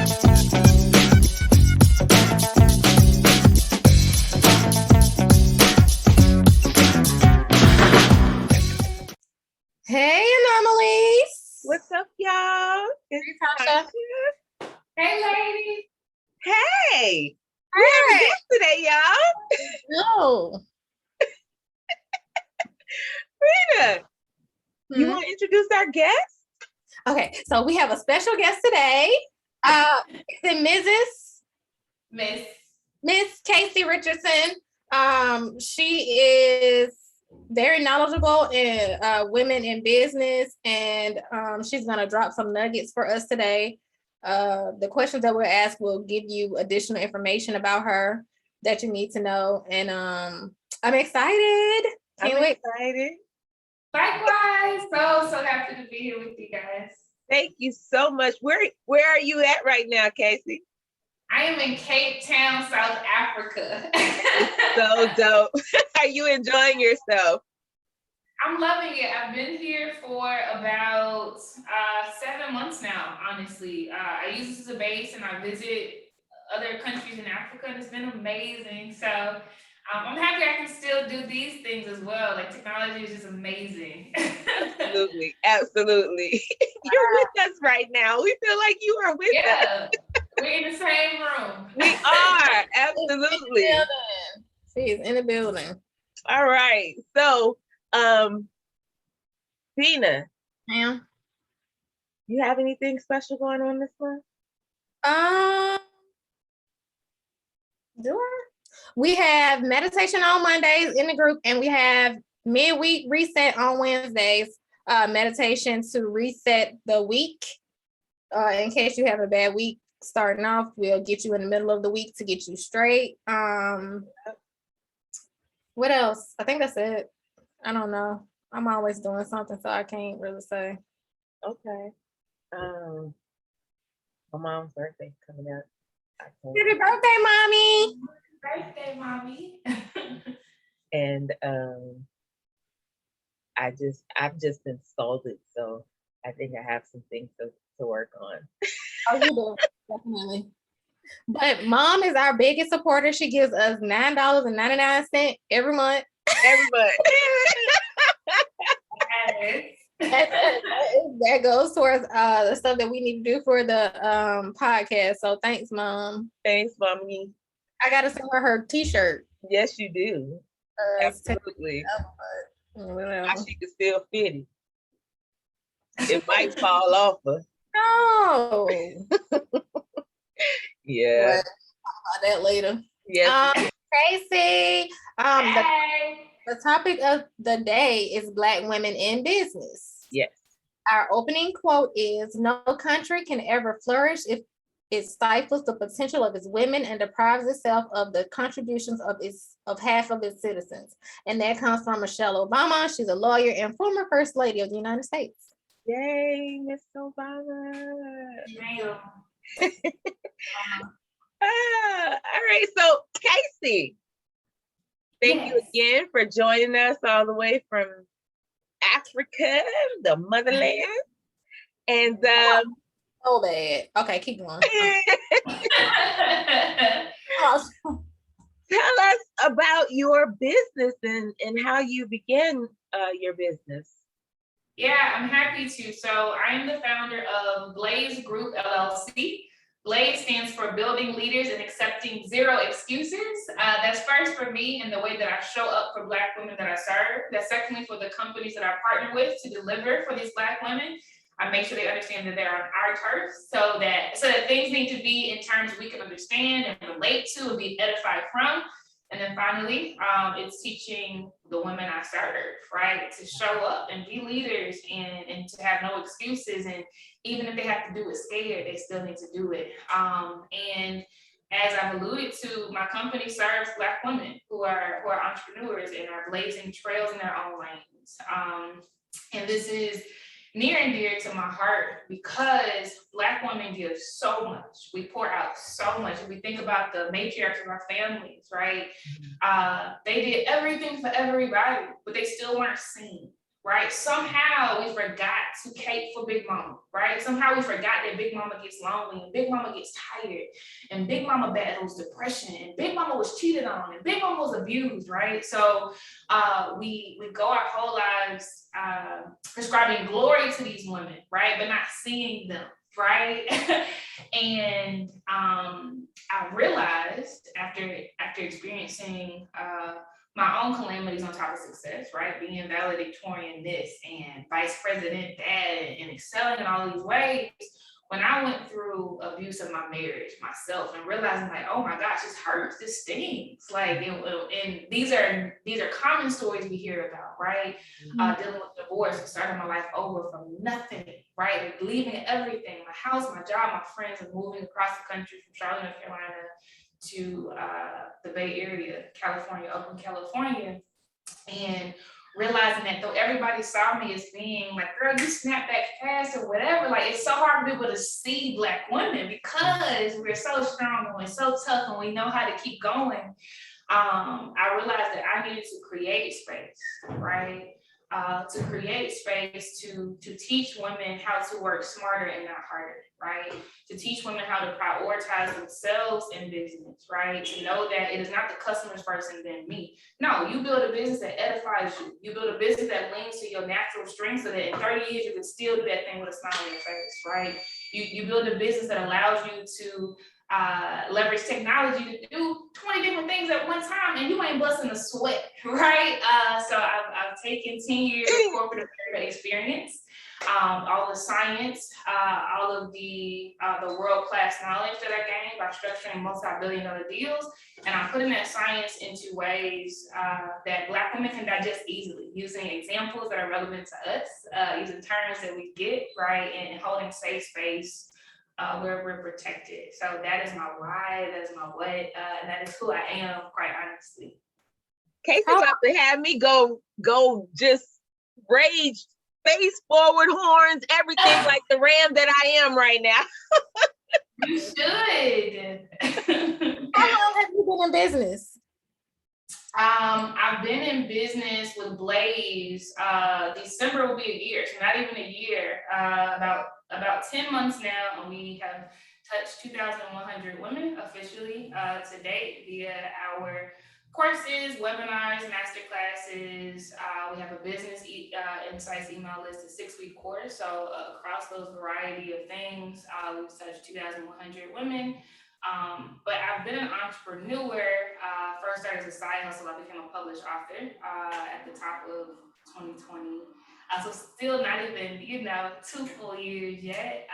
Hey, Anomalies. What's up, y'all? It's Tasha. Hey, ladies. Hey. We have a guest today, y'all. No. Bina, you want to introduce our guest? Okay, so we have a special guest today. Is it Miss Casey Richardson? She is very knowledgeable in women in business, and she's gonna drop some nuggets for us today. The questions that we'll ask will give you additional information about her that you need to know, and I'm excited. Can't wait. Excited. Likewise. So happy to be here with you guys. Thank you so much. Where are you at right now, Casey? I am in Cape Town, South Africa. So dope. Are you enjoying yourself? I'm loving it. I've been here for about 7 months now, honestly. I use this as a base and I visit other countries in Africa, and it's been amazing. So I'm happy I can still do these things as well. Like, technology is just amazing. Absolutely. You're with us right now. We feel like you are with us. We're in the same room. We are. Absolutely. She's in the building. All right. So, Bina, Ma'am? you have anything special going on this month? Do I? We have meditation on Mondays in the group, and we have midweek reset on Wednesdays. Meditation to reset the week. In case you have a bad week starting off, we'll get you in the middle of the week to get you straight. What else? I think that's it. I don't know. I'm always doing something, so I can't really say. Okay. My mom's birthday coming up. Happy birthday, mommy! Birthday, mommy. And I've just been scolded, so I think I have some things to work on. Oh, you do, definitely. But mom is our biggest supporter. She gives us $9.99 every month. Every month. That goes towards the stuff that we need to do for the podcast. So thanks, Mom. Thanks, Mommy. I gotta send her t-shirt. Yes, you do. Absolutely. How she can still fit it. It might fall off her. No. Yeah. We'll talk about that later. Yes. Casey. Hey. The topic of the day is Black women in business. Yes. Our opening quote is, "No country can ever flourish if it stifles the potential of its women and deprives itself of the contributions of half of its citizens." And that comes from Michelle Obama. She's a lawyer and former First Lady of the United States. Yay, Miss Obama. Damn. All right, so Casey, thank you again for joining us all the way from Africa, the motherland. And so bad. Okay, keep going. Tell us about your business and how you began your business. Yeah, I'm happy to. So I am the founder of BLAZE Group LLC. BLAZE stands for Building Leaders and Accepting Zero Excuses. That's first for me and the way that I show up for Black women that I serve. That's secondly for the companies that I partner with to deliver for these Black women. I make sure they understand that they're on our turf, so that things need to be in terms we can understand and relate to and be edified from. And then finally, it's teaching the women I serve, right, to show up and be leaders and to have no excuses. And even if they have to do it scared, they still need to do it. And as I've alluded to, my company serves Black women who are entrepreneurs and are blazing trails in their own lanes. And this is near and dear to my heart because Black women give so much. We pour out so much. If we think about the matriarchs of our families, right? They did everything for everybody, but they still weren't seen. right? Somehow we forgot to cape for Big Mama, right? Somehow we forgot that Big Mama gets lonely and Big Mama gets tired and Big Mama battles depression and Big Mama was cheated on and Big Mama was abused, right? So we go our whole lives prescribing glory to these women, right? But not seeing them, right? And I realized after experiencing my own calamities on top of success, right? Being valedictorian this and vice president that and excelling in all these ways. When I went through abuse of my marriage myself and realizing like, oh my gosh, this hurts, this stings. Like, and these are common stories we hear about, right? Dealing with divorce and starting my life over from nothing, right? Like leaving everything, my house, my job, my friends, and moving across the country from Charlotte, North Carolina to the Bay Area, California, Oakland, California, and realizing that though everybody saw me as being like, girl, you snap back fast or whatever, like it's so hard to be able to see Black women because we're so strong and we're so tough and we know how to keep going. I realized that I needed to create space, right? To create space to teach women how to work smarter and not harder, right? To teach women how to prioritize themselves in business, right? To know that it is not the customers first and then me. No, you build a business that edifies you. You build a business that leans to your natural strengths so that in 30 years you can still do that thing with a smile on your face, right? You build a business that allows you to leverage technology to do 20 different things at one time and you ain't busting a sweat, right? So I've taken 10 years of corporate America experience, all the science, all of the world-class knowledge that I gained by structuring multi-billion-dollar deals, and I'm putting that science into ways that Black women can digest easily, using examples that are relevant to us, using terms that we get, right, and holding safe space where we're protected. So that is my why, that is my what, and that is who I am, quite honestly. Casey about to have me go just rage, face forward, horns, everything like the ram that I am right now. You should. How long have you been in business? I've been in business with Blaze. December will be a year, so not even a year. About 10 months now, and we have touched 2,100 women officially to date via our courses, webinars, master classes. We have a business insights email list, a 6-week course. So across those variety of things, we've touched 2,100 women. But I've been an entrepreneur. First started as a side hustle. I became a published author at the top of 2020. So still not even, 2 full years yet.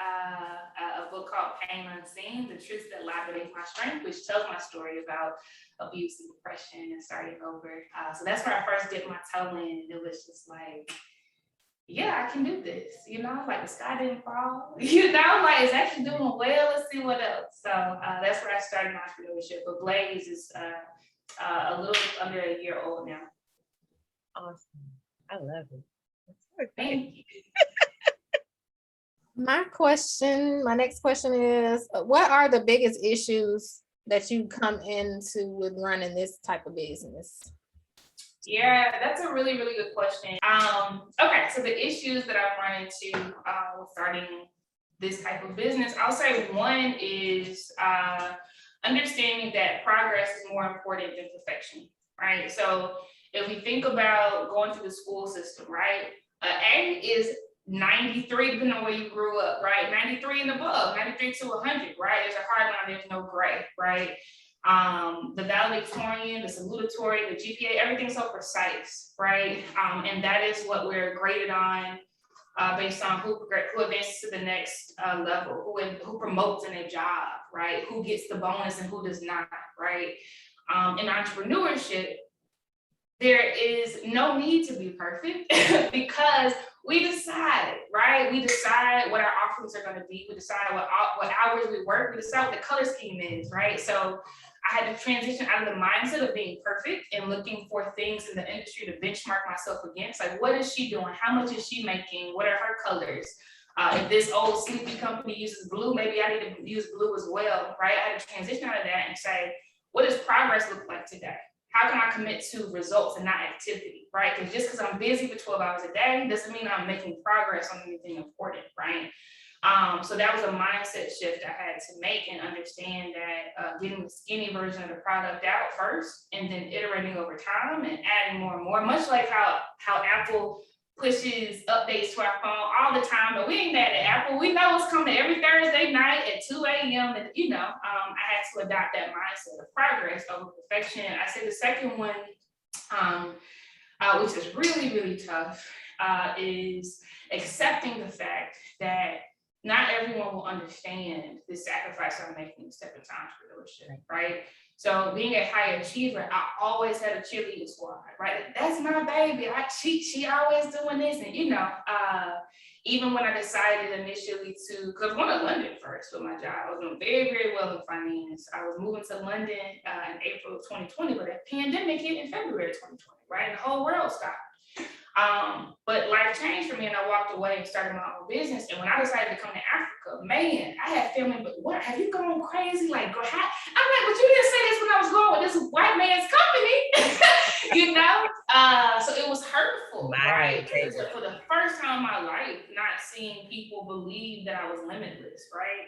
A book called Pain Unseen, The Truths That Lie Beneath My Strength, which tells my story about abuse and depression and starting over. So that's where I first dipped my toe in. It was just like, yeah, I can do this, like the sky didn't fall, like it's actually doing well, let's see what else. So that's where I started entrepreneurship, but Blaze is a little under a year old now. Awesome, I love it. Thank you. My next question is, what are the biggest issues that you come into with running this type of business? Yeah, that's a really, really good question. Okay, so the issues that I've run into with starting this type of business, I'll say one is understanding that progress is more important than perfection, right? So if we think about going through the school system, right? A is 93, depending on where you grew up, right? 93 and above, 93 to 100, right? There's a hard line, there's no gray, right? The valedictorian, the salutatory, the GPA, everything's so precise, right? And that is what we're graded on based on who advances to the next level, who promotes in a job, right? Who gets the bonus and who does not, right? In entrepreneurship, there is no need to be perfect because we decide, right? We decide what our offerings are going to be. We decide what hours we work. We decide what the color scheme is, right? So I had to transition out of the mindset of being perfect and looking for things in the industry to benchmark myself against. Like, what is she doing? How much is she making? What are her colors? If this old sleepy company uses blue, maybe I need to use blue as well, right? I had to transition out of that and say, what does progress look like today? how can I commit to results and not activity, right? Because just because I'm busy for 12 hours a day doesn't mean I'm making progress on anything important, right? So that was a mindset shift I had to make and understand that getting the skinny version of the product out first and then iterating over time and adding more and more, much like how Apple pushes updates to our phone all the time. But we ain't mad at Apple. We know it's coming every Thursday night at 2 a.m. And, I had to adopt that mindset of progress over perfection. I say the second one, which is really, really tough, is accepting the fact that not everyone will understand the sacrifice I'm making to step into entrepreneurship, right? So being a high achiever, I always had a cheerleading squad, right? That's my baby. She always doing this. And, even when I decided initially because I went to London first with my job, I was doing very, very well in finance. I was moving to London in April of 2020, but the pandemic hit in February of 2020, right? And the whole world stopped. But life changed for me and I walked away and started my own business. And when I decided to come to Africa, man, I had family, but what, have you gone crazy? Like, I'm like, but you didn't say this when I was going with this white man's company, So it was hurtful, right? For the first time in my life, not seeing people believe that I was limitless, right?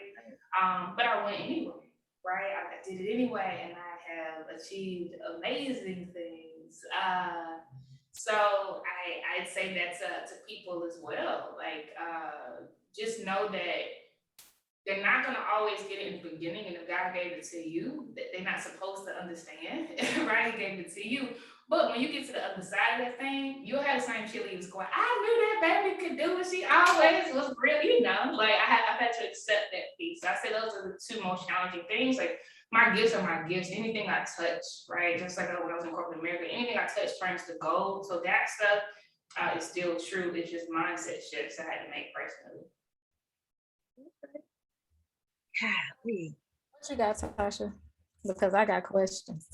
But I went anyway, right? I did it anyway, and I have achieved amazing things. So I'd say that to people as well, like, just know that they're not going to always get it in the beginning, and if God gave it to you, they're not supposed to understand, right? He gave it to you. But when you get to the other side of that thing, you'll have the same cheerleaders going, I knew that baby could do it. She always was really, like I've had to accept that piece. I say those are the two most challenging things. Like, my gifts are my gifts. Anything I touch, right? Just like when I was in corporate America, anything I touch turns to gold. So that stuff is still true. It's just mindset shifts I had to make personally. What you got, Tasha? Because I got questions.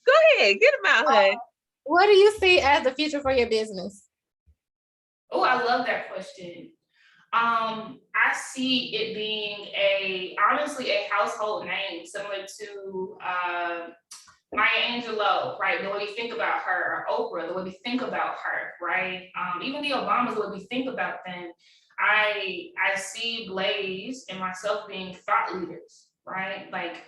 Go ahead, get them out, honey. What do you see as the future for your business? Oh, I love that question. I see it being honestly a household name similar to Maya Angelou, right? The way we think about her, or Oprah, the way we think about her, right? Even the Obamas, the way we think about them. I see Blaze and myself being thought leaders, right? Like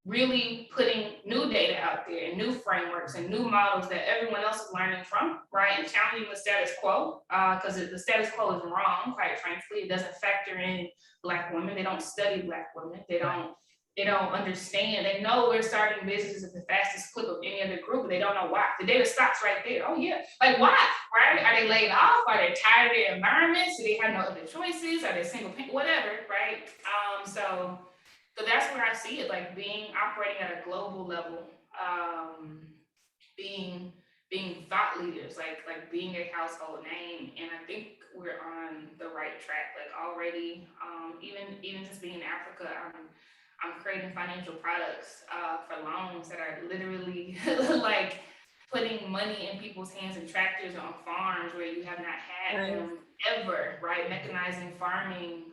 really putting new data out there and new frameworks and new models that everyone else is learning from, right? And challenging the status quo, because the status quo is wrong, quite frankly. It doesn't factor in Black women. They don't study Black women. They don't understand. They know we're starting businesses at the fastest clip of any other group, but they don't know why. The data stops right there. Oh yeah, like why, right? Are they laid off? Are they tired of their environments? Do they have no other choices? Are they single, whatever, right? So that's where I see it, like operating at a global level, being thought leaders, like being a household name. And I think we're on the right track. Like already, even just being in Africa, I'm creating financial products for loans that are literally like putting money in people's hands and tractors on farms where you have not had them ever, right? Mechanizing farming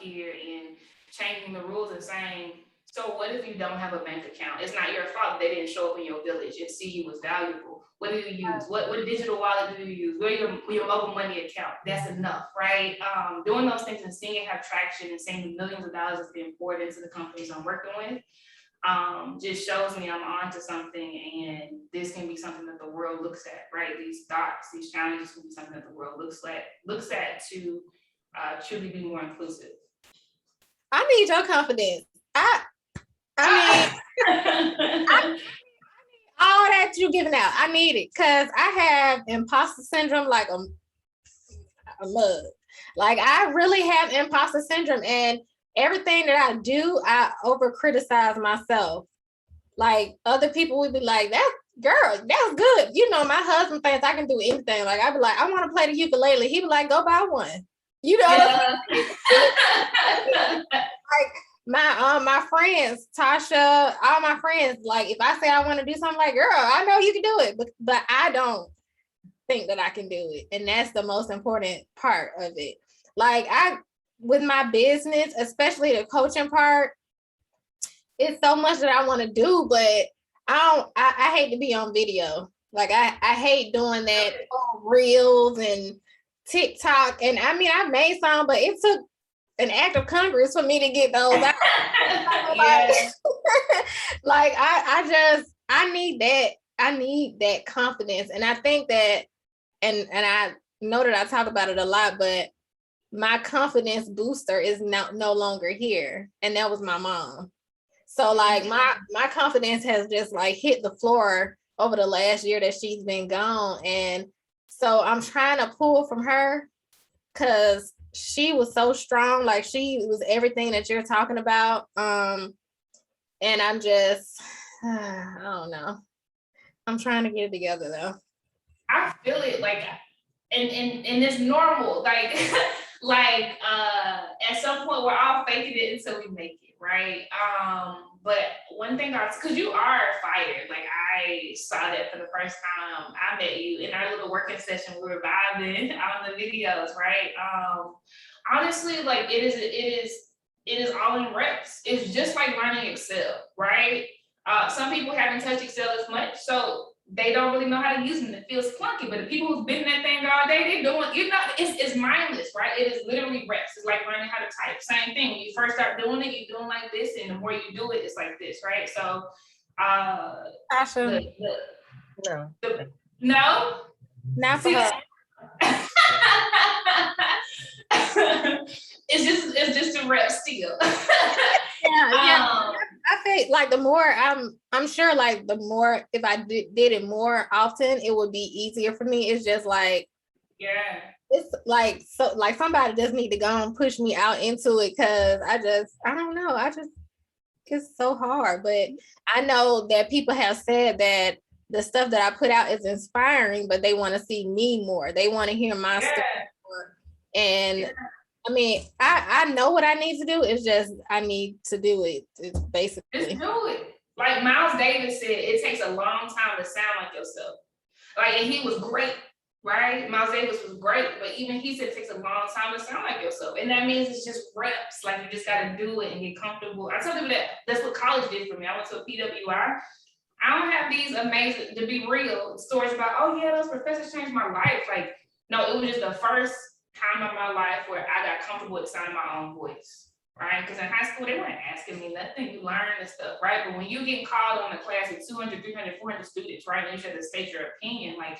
here and changing the rules and saying, so what if you don't have a bank account? It's not your fault they didn't show up in your village and see you as valuable. What do you use? What digital wallet do you use? Where your mobile money account? That's enough, right? Doing those things and seeing it have traction and seeing the millions of dollars that's being poured into the companies I'm working with just shows me I'm onto something, and this can be something that the world looks at, right? These thoughts, these challenges can be something that the world looks at to truly be more inclusive. I need your confidence. I mean, all that you giving out, I need it, because I have imposter syndrome like a mug. Like I really have imposter syndrome, and everything that I do, I over criticize myself. Like other people would be like, "That girl, that's good." My husband thinks I can do anything. Like I'd be like, "I want to play the ukulele." He'd be like, "Go buy one." Like my friends, Tasha, all my friends, like if I say I want to do something, like, girl, I know you can do it, but I don't think that I can do it. And that's the most important part of it. Like with my business, especially the coaching part, it's so much that I want to do, but I hate to be on video. Like I hate doing that reels and TikTok. And I mean, I made some, but it took an act of Congress for me to get those out. Yeah. Like I need that confidence. And I think that, and I know that I talk about it a lot, but my confidence booster is no longer here. And that was my mom. So like my confidence has just like hit the floor over the last year that she's been gone. And so I'm trying to pull from her because she was so strong. Like she was everything that you're talking about. And I'm just, I don't know. I'm trying to get it together though. I feel it like, and it's normal. Like, at some point we're all faking it until we make it, right? But one thing because you are fired. Like I saw that for the first time I met you in our little working session. We were vibing on the videos, right? Honestly, like it is all in reps. It's just like learning Excel, right? Some people haven't touched Excel as much, so they don't really know how to use them. It feels clunky, but the people who've been in that thing all day, they're doing, it's mindless, right? It is literally reps. It's like learning how to type. Same thing. When you first start doing it, you're doing like this, and the more you do it, it's like this, right? So, Tasha. No? Not for her. It's just a rep still. Yeah. I think like the more I'm sure like the more if I did it more often, it would be easier for me. It's just like, yeah, it's like so like somebody just need to go and push me out into it because I don't know. It's so hard. But I know that people have said that the stuff that I put out is inspiring, but they want to see me more. They want to hear my story more. And I mean, I know what I need to do. It's just I need to do it. It's basically just do it. Like Miles Davis said, it takes a long time to sound like yourself. Like, and he was great, right? Miles Davis was great, but even he said it takes a long time to sound like yourself. And that means it's just reps. Like you just gotta do it and get comfortable. I tell people that's what college did for me. I went to a PWI. I don't have these amazing, to be real, stories about, oh yeah, those professors changed my life. Like, no, it was just the first time in my life where I got comfortable with sounding my own voice, right? Because in high school, they weren't asking me nothing. You learn and stuff, right? But when you get called on a class with 200, 300, 400 students, right? And you have to state your opinion, like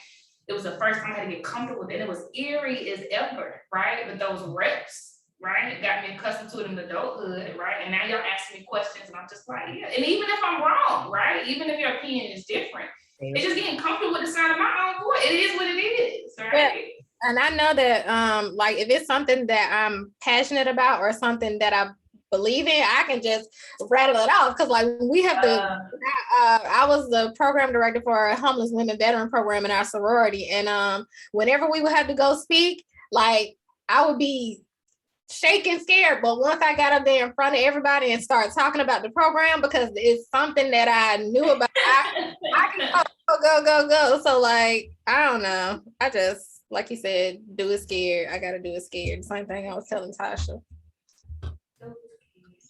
it was the first time I had to get comfortable with it. It was eerie as ever, right? But those reps, right? Got me accustomed to it in adulthood, right? And now y'all asking me questions and I'm just like, yeah. And even if I'm wrong, right? Even if your opinion is different, it's just getting comfortable with the sound of my own voice. It is what it is, right? Yeah. And I know that like if it's something that I'm passionate about or something that I believe in, I can just rattle it off. Cause like we have to I was the program director for a homeless women veteran program in our sorority. And whenever we would have to go speak, like I would be shaking scared. But once I got up there in front of everybody and start talking about the program, because it's something that I knew about, I can go. So like, I don't know. I just, like you said, do it scared. I got to do it scared. Same thing I was telling Tasha.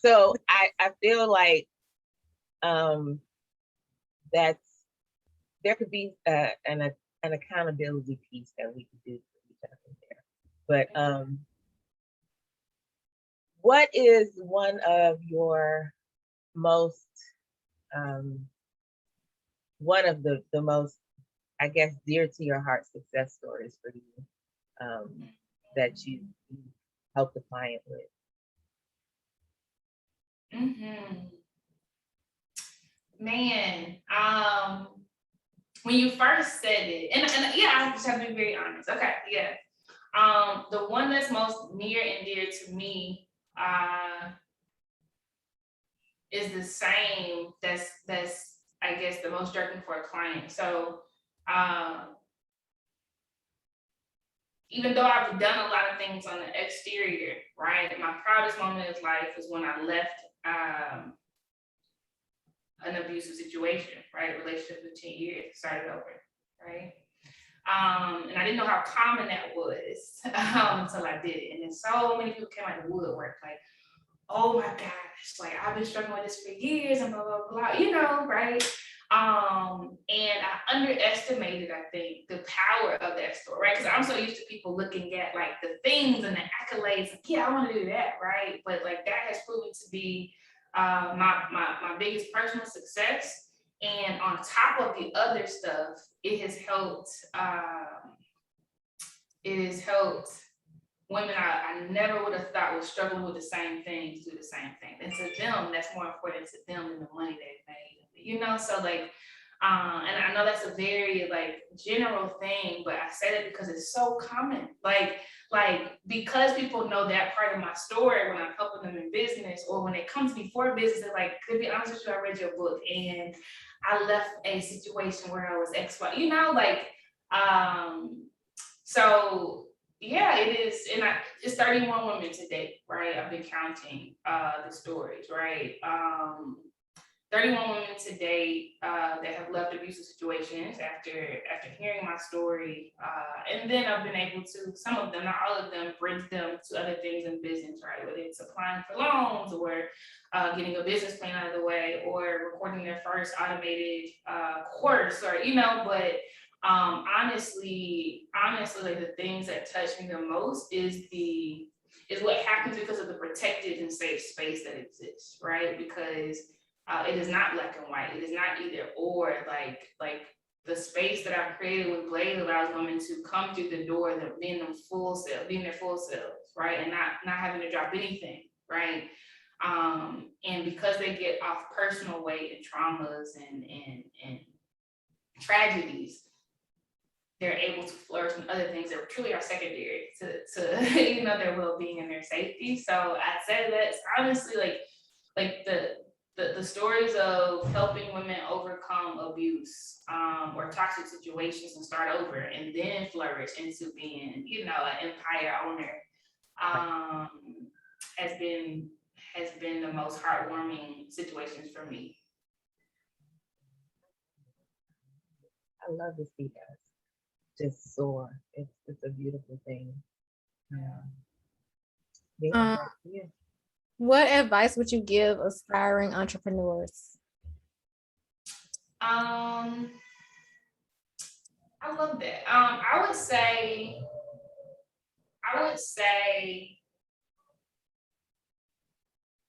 So I feel like that's, there could be an accountability piece that we could do for each other there. But what is one of your most, one of the most, I guess, dear to your heart success stories for you that you helped the client with? Man, when you first said it, and yeah, I just have to be very honest. Okay, yeah. The one that's most near and dear to me is the same. That's I guess the most jerking for a client. So even though I've done a lot of things on the exterior, right? My proudest moment in life is when I left an abusive situation, right? Relationship for 10 years, started over, right? And I didn't know how common that was until I did it. And then so many people came out of the woodwork, like, oh my gosh, like I've been struggling with this for years and blah, blah, blah, you know, right? And I underestimated, I think, the power of that story, right? Because I'm so used to people looking at like the things and the accolades. Like, yeah, I want to do that, right? But like that has proven to be my biggest personal success. And on top of the other stuff, it has helped. It has helped women I never would have thought was struggling with the same things do the same thing. And to them, that's more important to them than the money they've made. So like, and I know that's a very like general thing, but I say that because it's so common. Like because people know that part of my story when I'm helping them in business, or when they come to me for business, they're like, to be honest with you, I read your book and I left a situation where I was X, Y, so yeah, it is, and it's 31 women to date, right? I've been counting the stories, right? 31 women to date that have left abusive situations after hearing my story, and then I've been able to, some of them, not all of them, bridge them to other things in business, right? Whether it's applying for loans, or getting a business plan out of the way, or recording their first automated course, or but honestly, like the things that touch me the most is what happens because of the protected and safe space that exists, right? Because it is not black and white. It is not either or. Like the space that I've created with BLAZE allows women to come through the door, that being their full selves, right, and not having to drop anything, right? And because they get off personal weight and traumas and tragedies, they're able to flourish in other things that truly are secondary to their well-being and their safety. So I say that's honestly like the stories of helping women overcome abuse or toxic situations and start over, and then flourish into being, an empire owner, has been the most heartwarming situations for me. I love to see that just soar. It's a beautiful thing. Yeah. What advice would you give aspiring entrepreneurs? I love that. I would say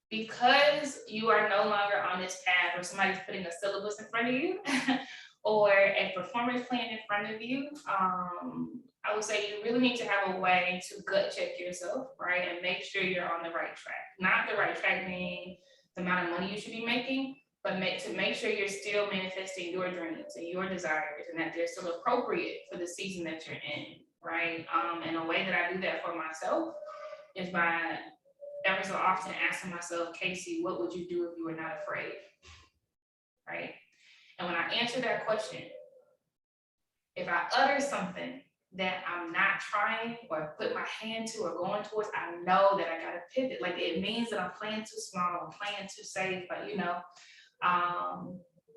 because you are no longer on this path where somebody's putting a syllabus in front of you or a performance plan in front of you, I would say you really need to have a way to gut check yourself, right? And make sure you're on the right track. Not the right track being the amount of money you should be making, but to make sure you're still manifesting your dreams and your desires, and that they're still appropriate for the season that you're in, right? And a way that I do that for myself is by every so often asking myself, Casey, what would you do if you were not afraid, right? And when I answer that question, if I utter something that I'm not trying or put my hand to or going towards, I know that I gotta pivot. Like it means that I'm playing too small, I'm playing too safe, but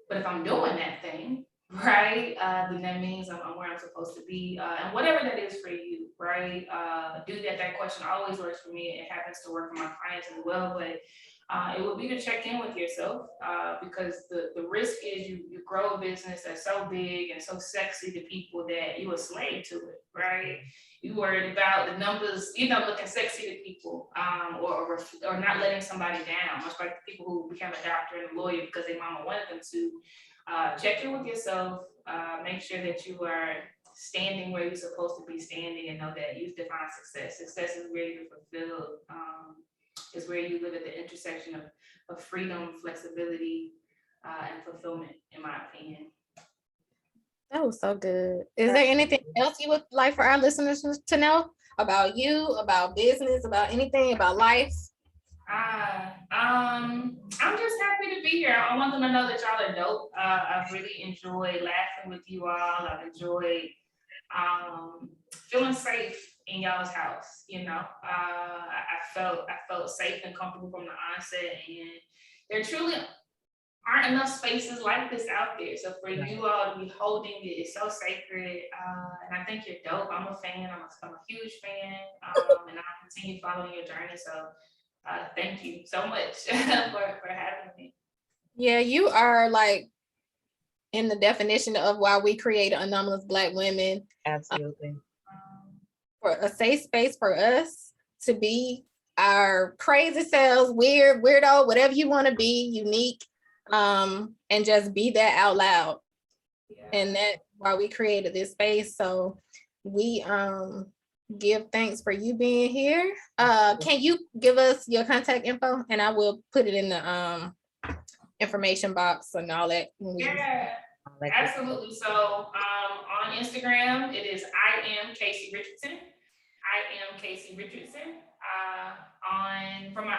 but if I'm doing that thing, right, then that means I'm where I'm supposed to be, and whatever that is for you, right? Do that question always works for me. It happens to work for my clients as well, but it would be to check in with yourself, because the risk is you grow a business that's so big and so sexy to people that you a slave to it, right? You worried about the numbers, looking sexy to people, or not letting somebody down, much like the people who became a doctor and a lawyer because their mama wanted them to. Check in with yourself, make sure that you are standing where you're supposed to be standing, and know that you've defined success. Success is where you're fulfilled, is where you live at the intersection of freedom, flexibility, and fulfillment, in my opinion. That was so good. Is there anything else you would like for our listeners to know about you, about business, about anything, about life? I'm just happy to be here. I want them to know that y'all are dope. I've really enjoyed laughing with you all. I've enjoyed feeling safe in y'all's house. I felt safe and comfortable from the onset, and there truly aren't enough spaces like this out there. So for you all to be holding it is so sacred, and I think you're dope. I'm a fan. I'm a huge fan, and I'll continue following your journey. So thank you so much for having me. Yeah, you are like in the definition of why we created Anomalous Black Women. Absolutely. For a safe space for us to be our crazy selves, weird, weirdo, whatever you want to be, unique, and just be that out loud. Yeah. And that's why we created this space. So we give thanks for you being here. Can you give us your contact info, and I will put it in the information box and all that. Yeah, absolutely. So on Instagram, it is I am Casey Richardson. I am Casey Richardson.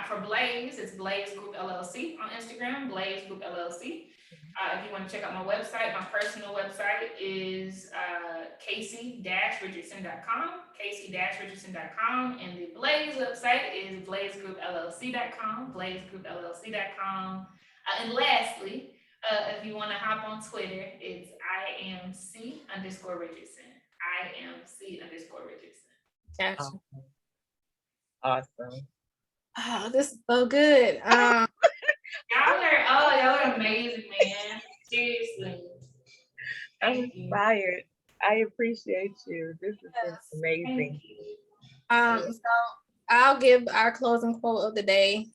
For Blaze, it's BLAZE GROUP LLC on Instagram, BLAZE GROUP LLC. If you want to check out my website, my personal website is Casey-Richardson.com, Casey-Richardson.com, and the Blaze website is BLAZEGroupLLC.com, BLAZEGroupLLC.com. And lastly, if you want to hop on Twitter, it's IMC_Richardson. IMC_Richardson. Gotcha. Awesome. Oh, this is so good. Y'all are amazing, man. Seriously. I'm inspired. I appreciate you. This is amazing. So I'll give our closing quote of the day.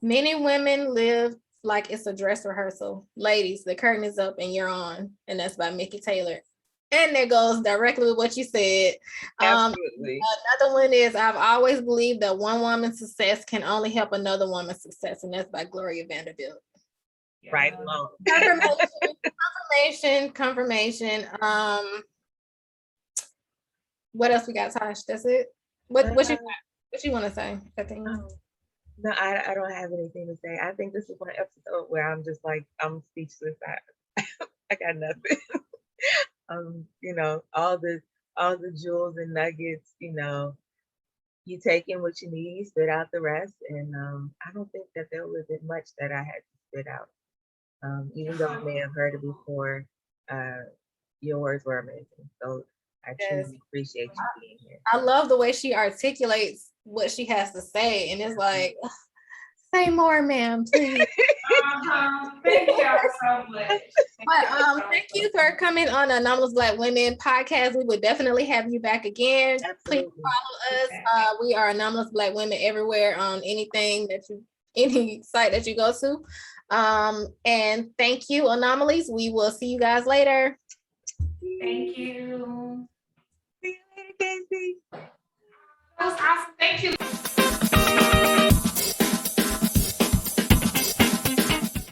Many women live like it's a dress rehearsal. Ladies, the curtain is up and you're on. And that's by Mickey Taylor. And that goes directly with what you said. Absolutely. Another one is, I've always believed that one woman's success can only help another woman's success. And that's by Gloria Vanderbilt. Right along. Confirmation. What else we got, Tosh? That's it? What you want to say? No, I don't have anything to say. I think this is one episode where I'm just like, I'm speechless. I got nothing. All the jewels and nuggets, you take in what you need, spit out the rest. And I don't think that there was much that I had to spit out. Even though I may have heard it before, your words were amazing. So I truly appreciate you being here. I love the way she articulates what she has to say. And it's like, say more, ma'am, please. Thank y'all so much. But thank you for coming on Anomalous Black Women Podcast. We would definitely have you back again. Absolutely. Please follow us. We are Anomalous Black Women everywhere on any site that you go to. And thank you, Anomalies. We will see you guys later. Thank you. See you later, Casey. That was awesome. Thank you.